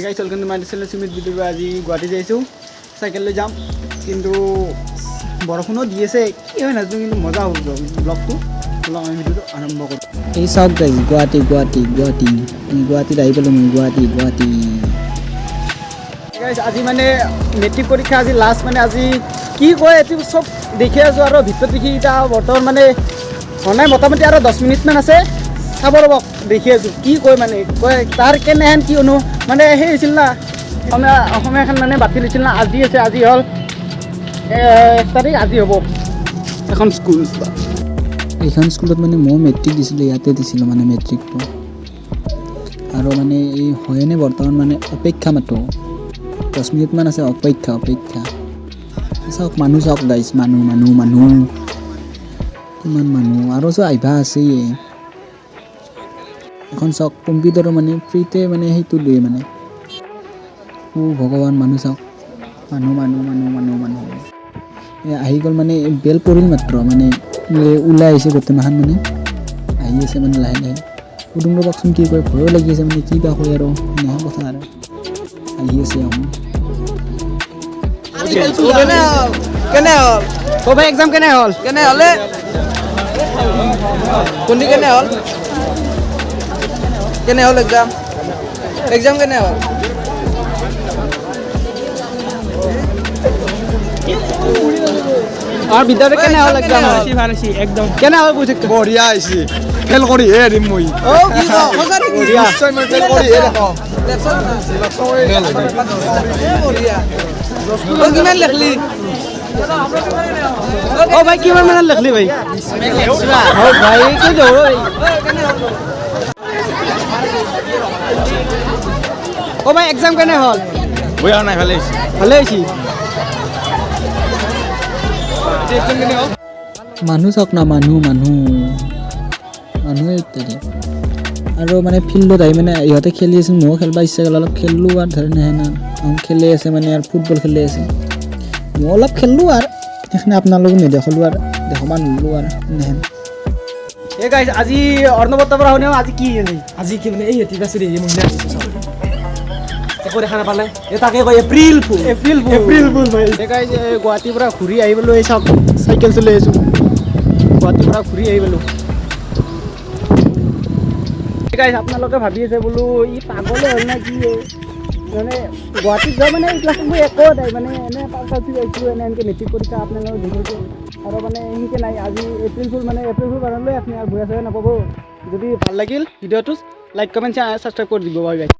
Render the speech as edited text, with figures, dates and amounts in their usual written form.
গাইছ welcome to my channel Sumit video. আজি Guwahati যাইছোঁ cycle লৈ যাম, কিন্তু বৰষুণো দি আছে, কি হয় নাজানো, কিন্তু মজা হ'ব ব্লগটো। আমি ভিডিঅ'টো আৰম্ভ কৰোঁ। এই চাওক গাইজ, গুৱাহাটীত আহি পালোঁ মই। গুৱাহাটী গাইছ আজি মানে মেট্ৰিক পৰীক্ষা, আজি লাষ্ট মানে আজি কি কয় এইটো চব দেখি আছোঁ আৰু ভিতৰত দেখি এতিয়া বৰ্তমান মানে নাই, মোটামুটি আৰু 10 মিনিটমান আছে, চাব ৰ'ব, দেখি আছোঁ কি কয় মানে কয় তাৰ কেনেহেন কি মানে সেই হৈছিল না, অসমীয়াখন মানে বাতিল হৈছিল না, আজি আছে, আজি হ'ল 1 তাৰিখ, আজি হ'ব এখন স্কুল। এইখন স্কুলত মানে মই মেট্ৰিক দিছিলোঁ, ইয়াতে দিছিলোঁ মানে মেট্ৰিকটো। আৰু মানে এই হয়নে বৰ্তমান মানে অপেক্ষা মাত্ৰ 10 মিনিটমান আছে, অপেক্ষা। চাওক মানুহ, চাওক গাইজ, মানুহ কিমান মানুহ, আৰু চব আহিবা আছেই। এখন চাওক কম্পিউটাৰো মানে ফ্ৰীতে মানে সেইটো দিয়ে মানে। ভগৱান, মানুহ চাওক, মানুহ আহি গ'ল মানে। বেল পৰিল মাত্ৰ মানে ওলাই আহিছে গোটেই মাখান মানে, আহি আছে মানে লাহে সুধুং ৰ'বকচোন কি কয়, ভয়ো লাগি আছে মানে, কি বা কয় আৰু এনেহেন কথা আৰু আহি আছে এখন। কেনে হ'ল ভাই এক্সাম, কেনে হ'ল কোনটি কেনে হ'ল এক্সাম কেনে হ'ল? আমাৰ বিদ্যালয়ত কেনে হ'ল এক্সাম? একদম কেনে হ'ল বুজি বঢ়িয়া আহিছে, ফেল কৰি হে এৰিম মই। নিশ্চয় মই ফেল কৰি হে দেখাম। কিমান লেখলি? ভাই কিমান মানত লেখলি ভাই? ভাই কি দৌৰ ভাই এক্সাম কেনে হ'ল? বেয়া নাই, ভালে হৈছে। ভালে হৈছে। মানুহ চাওক না, মানুহে ইত্যাদি। আৰু মানে ফিল্ডত আহি মানে ইহঁতে খেলি আছিল, ময়ো খেলিব ইচ্ছা গ'ল, অলপ খেলিলোঁ আৰু ধৰে নাহে খেলি আছে মানে, আৰু ফুটবল খেলি আছে, মই অলপ খেলিলোঁ আৰু সেইখিনি আপোনালোকক নেদেখালোঁ আৰু দেখাব নোৱাৰিলোঁ আৰু এনেহেন। এই গাইছ আজি অৰ্ণৱতৰ পৰা শুনিও আজি কি আজি কি মানে এই ঠিক আছে দেই, মহিলা একো দেখা নাপালে, তাকে কয় এপ্ৰিল ফুল ভাই। এই গাইছ গুৱাহাটীৰ পৰা ঘূৰি আহিবলৈ এই চাওক চাইকেল চলাই আছোঁ, গুৱাহাটীৰ পৰা ঘূৰি আহিবলৈ। গাইছ আপোনালোকে ভাবি আছে বোলো ই পাগলে হ'ল না কি, মানে গুৱাহাটীত যোৱা মানে এই ক্লাছত মই একো নাই মানে, এনে পাছ আহিছিলোঁ, এনেকৈ মেট্ৰিক পৰীক্ষা আপোনালোকে দেখিছোঁ, আৰু মানে এনেকৈ নাই। আজি এপ্ৰিল ফুল বানালৈ আপুনি আৰু ভূয়া চূয়া নাপাব। যদি ভাল লাগিল ভিডিঅ'টো লাইক কমেণ্ট ছাবস্ক্ৰাইব কৰি দিব। Bye bye.